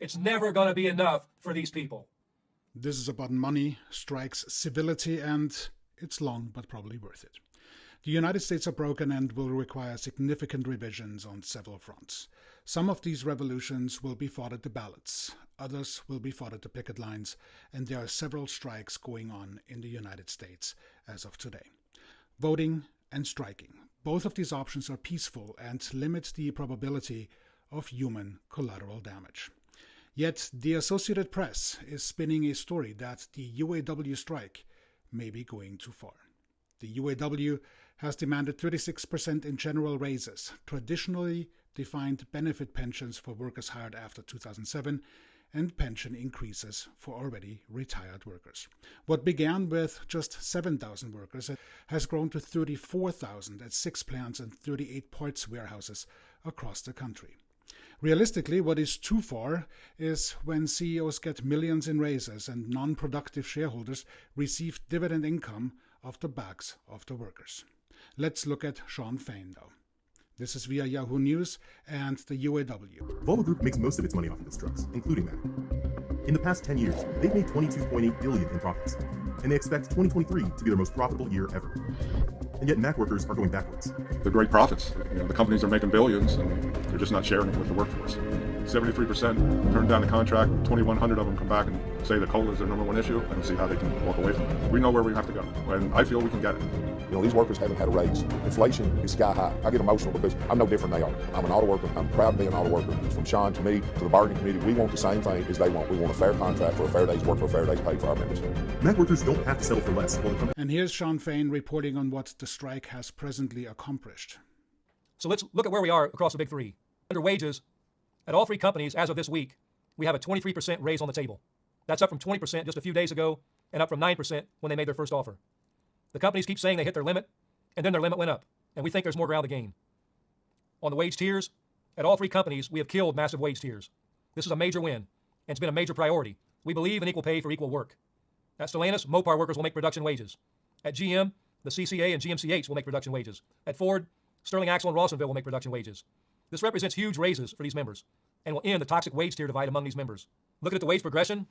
It's never going to be enough for these people. This is about money, strikes, civility, and it's long but probably worth it. The United States are broken and will require significant revisions on several fronts. Some of these revolutions will be fought at the ballots, others will be fought at the picket lines, and there are several strikes going on in the United States as of today. Voting and striking. Both of these options are peaceful and limit the probability of human collateral damage. Yet the Associated Press is spinning a story that the UAW strike may be going too far. The UAW has demanded 36% in general raises, traditionally defined benefit pensions for workers hired after 2007, and pension increases for already retired workers. What began with just 7,000 workers has grown to 34,000 at 6 plants and 38 parts warehouses across the country. Realistically, what is too far is when CEOs get millions in raises and non-productive shareholders receive dividend income off the backs of the workers. Let's look at Sean Fain, though. This is via Yahoo News and the UAW. Volvo Group makes most of its money off of its trucks, including that. In the past 10 years, they've made $22.8 billion in profits, and they expect 2023 to be their most profitable year ever. And yet Mack workers are going backwards. They're great profits. The companies are making billions, and they're just not sharing it with the workforce. 73% turn down the contract, 2,100 of them come back and say that coal is their number one issue. I don't see how they can walk away from it. We know where we have to go, and I feel we can get it. These workers haven't had a raise. Inflation is sky high. I get emotional because I'm no different than they are. I'm an auto worker. I'm proud to be an auto worker. From Sean to me to the bargaining committee, we want the same thing as they want. We want a fair contract for a fair day's work for a fair day's pay for our members. Mack workers don't have to settle for less. And here's Sean Fain reporting on what the strike has presently accomplished. So let's look at where we are across the big three. Under wages, at all three companies as of this week, we have a 23% raise on the table. That's up from 20% just a few days ago and up from 9% when they made their first offer. The companies keep saying they hit their limit, and then their limit went up, and we think there's more ground to gain. On the wage tiers, at all three companies, we have killed massive wage tiers. This is a major win, and it's been a major priority. We believe in equal pay for equal work. At Stellantis, Mopar workers will make production wages. At GM, the CCA and GMCH will make production wages. At Ford, Sterling Axle and Rawsonville will make production wages. This represents huge raises for these members and will end the toxic wage tier divide among these members. Looking at the wage progression,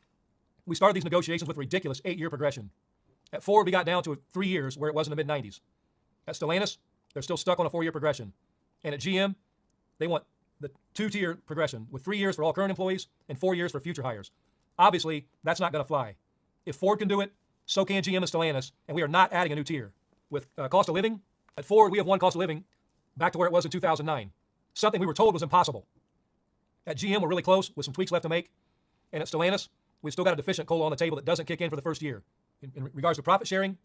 we started these negotiations with a ridiculous 8-year progression. At Ford, we got down to 3 years where it was in the mid-90s. At Stellantis, they're still stuck on a 4-year progression. And at GM, they want the 2-tier progression with 3 years for all current employees and 4 years for future hires. Obviously, that's not going to fly. If Ford can do it, so can GM and Stellantis, and we are not adding a new tier. With cost of living, at Ford, we have won cost of living back to where it was in 2009, something we were told was impossible. At GM, we're really close with some tweaks left to make. And at Stellantis, we've still got a deficient COLA on the table that doesn't kick in for the first year. In regards to profit sharing,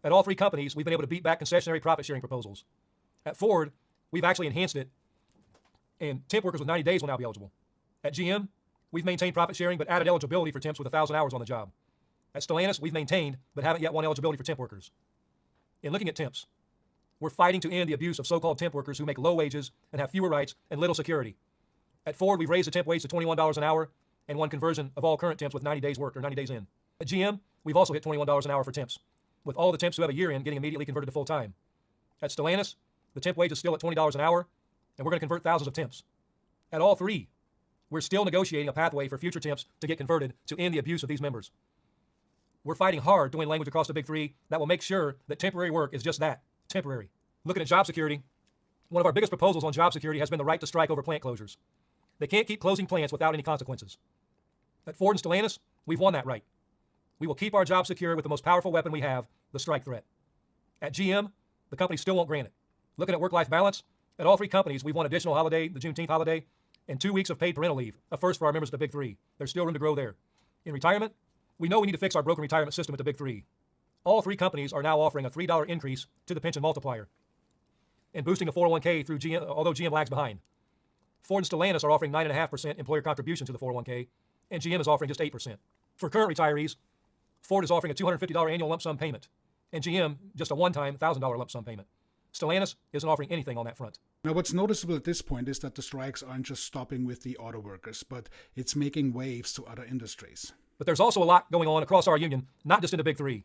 at all three companies, we've been able to beat back concessionary profit sharing proposals. At Ford, we've actually enhanced it, and temp workers with 90 days will now be eligible. At GM, we've maintained profit sharing but added eligibility for temps with 1,000 hours on the job. At Stellantis, we've maintained but haven't yet won eligibility for temp workers. In looking at temps, we're fighting to end the abuse of so-called temp workers who make low wages and have fewer rights and little security. At Ford, we've raised the temp wage to $21 an hour and won conversion of all current temps with 90 days worked or 90 days in. At GM, we've also hit $21 an hour for temps, with all the temps who have a year in getting immediately converted to full-time. At Stellantis, the temp wage is still at $20 an hour, and we're going to convert thousands of temps. At all three, we're still negotiating a pathway for future temps to get converted to end the abuse of these members. We're fighting hard to win language across the big three that will make sure that temporary work is just that, temporary. Looking at job security, one of our biggest proposals on job security has been the right to strike over plant closures. They can't keep closing plants without any consequences. At Ford and Stellantis, we've won that right. We will keep our job secure with the most powerful weapon we have, the strike threat. At GM, the company still won't grant it. Looking at work-life balance, at all three companies, we've won additional holiday, the Juneteenth holiday, and 2 weeks of paid parental leave, a first for our members of the big three. There's still room to grow there. In retirement, we know we need to fix our broken retirement system at the big three. All three companies are now offering a $3 increase to the pension multiplier and boosting the 401k through GM, although GM lags behind. Ford and Stellantis are offering 9.5% employer contribution to the 401k, and GM is offering just 8%. For current retirees, Ford is offering a $250 annual lump sum payment, and GM just a one-time $1,000 lump sum payment. Stellantis isn't offering anything on that front. Now, what's noticeable at this point is that the strikes aren't just stopping with the auto workers, but it's making waves to other industries. But there's also a lot going on across our union, not just in the big three.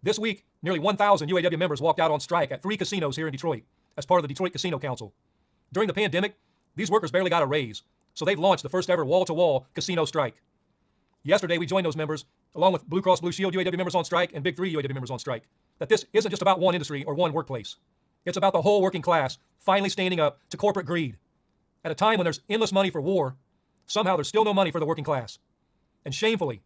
This week, nearly 1,000 UAW members walked out on strike at 3 casinos here in Detroit as part of the Detroit Casino Council. During the pandemic, these workers barely got a raise, So they've launched the first ever wall-to-wall casino strike. Yesterday, we joined those members, along with Blue Cross Blue Shield UAW members on strike and Big 3 UAW members on strike, that this isn't just about one industry or one workplace. It's about the whole working class finally standing up to corporate greed. At a time when there's endless money for war, somehow there's still no money for the working class. And shamefully,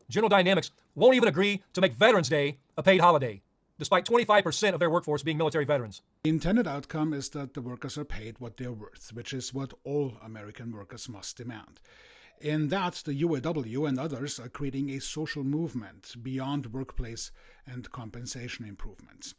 General Dynamics won't even agree to make Veterans Day a paid holiday, despite 25% of their workforce being military veterans. The intended outcome is that the workers are paid what they're worth, which is what all American workers must demand. In that, the UAW and others are creating a social movement beyond workplace and compensation improvements.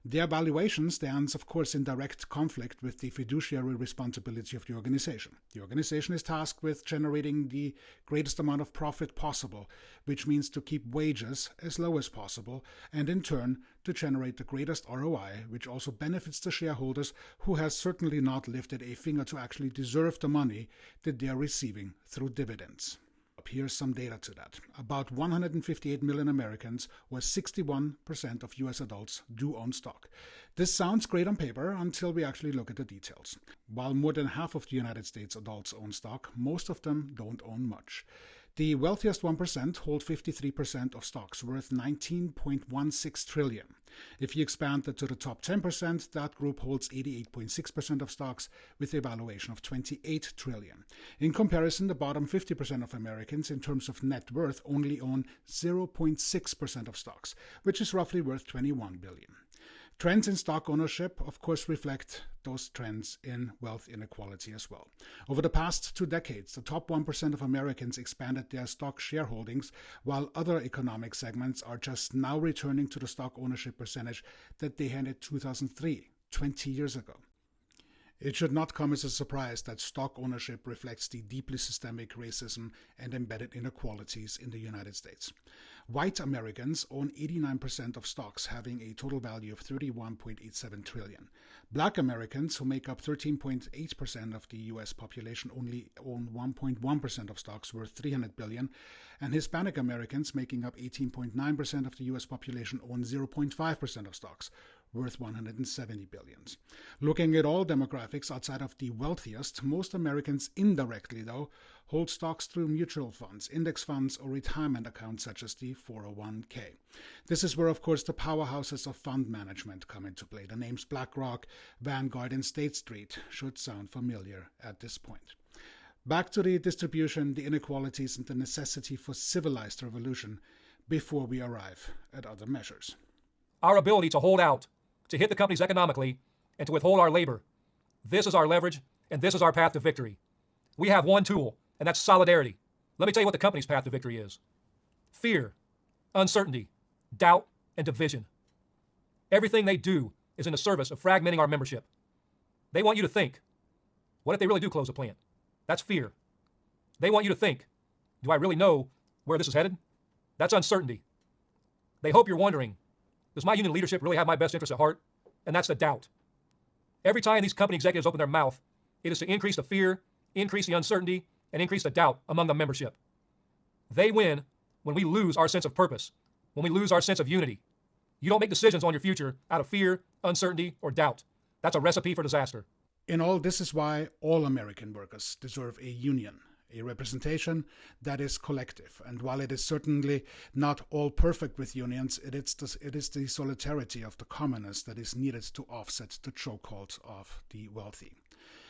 Their valuation stands, of course, in direct conflict with the fiduciary responsibility of the organization. The organization is tasked with generating the greatest amount of profit possible, which means to keep wages as low as possible, and in turn, to generate the greatest ROI, which also benefits the shareholders who has certainly not lifted a finger to actually deserve the money that they are receiving through dividends. Here's some data to that. About 158 million Americans, or 61% of US adults, do own stock. This sounds great on paper until we actually look at the details. While more than half of the United States adults own stock, most of them don't own much. The wealthiest 1% hold 53% of stocks worth $19.16 trillion. If you expand that to the top 10%, that group holds 88.6% of stocks with a valuation of $28 trillion. In comparison, the bottom 50% of Americans in terms of net worth only own 0.6% of stocks, which is roughly worth $21 billion. Trends in stock ownership, of course, reflect those trends in wealth inequality as well. Over the past 2 decades, the top 1% of Americans expanded their stock shareholdings, while other economic segments are just now returning to the stock ownership percentage that they had in 2003, 20 years ago. It should not come as a surprise that stock ownership reflects the deeply systemic racism and embedded inequalities in the United States. White Americans own 89% of stocks, having a total value of $31.87 trillion. Black Americans, who make up 13.8% of the U.S. population, only own 1.1% of stocks worth $300 billion, and Hispanic Americans, making up 18.9% of the U.S. population, own 0.5% of stocks worth $170 billion. Looking at all demographics outside of the wealthiest, most Americans indirectly, though, hold stocks through mutual funds, index funds, or retirement accounts such as the 401k. This is where, of course, the powerhouses of fund management come into play. The names BlackRock, Vanguard, and State Street should sound familiar at this point. Back to the distribution, the inequalities, and the necessity for civilized revolution before we arrive at other measures. Our ability to hold out, to hit the companies economically, and to withhold our labor. This is our leverage, and this is our path to victory. We have one tool, and that's solidarity. Let me tell you what the company's path to victory is. Fear, uncertainty, doubt, and division. Everything they do is in the service of fragmenting our membership. They want you to think, what if they really do close a plant? That's fear. They want you to think, do I really know where this is headed? That's uncertainty. They hope you're wondering, does my union leadership really have my best interests at heart? And that's the doubt. Every time these company executives open their mouth, it is to increase the fear, increase the uncertainty, and increase the doubt among the membership. They win when we lose our sense of purpose, when we lose our sense of unity. You don't make decisions on your future out of fear, uncertainty, or doubt. That's a recipe for disaster. In all, this is why all American workers deserve a union, a representation that is collective. And while it is certainly not all perfect with unions, it is the solidarity of the commoners that is needed to offset the chokehold of the wealthy.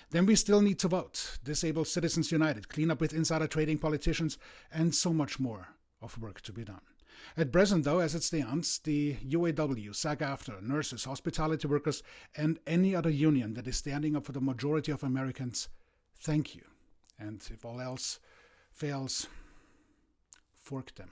Then we still need to vote, disable Citizens United, clean up with insider trading politicians, and so much more of work to be done. At present, though, as it stands, the UAW, SAG-AFTRA, nurses, hospitality workers, and any other union that is standing up for the majority of Americans, thank you. And if all else fails, fork them.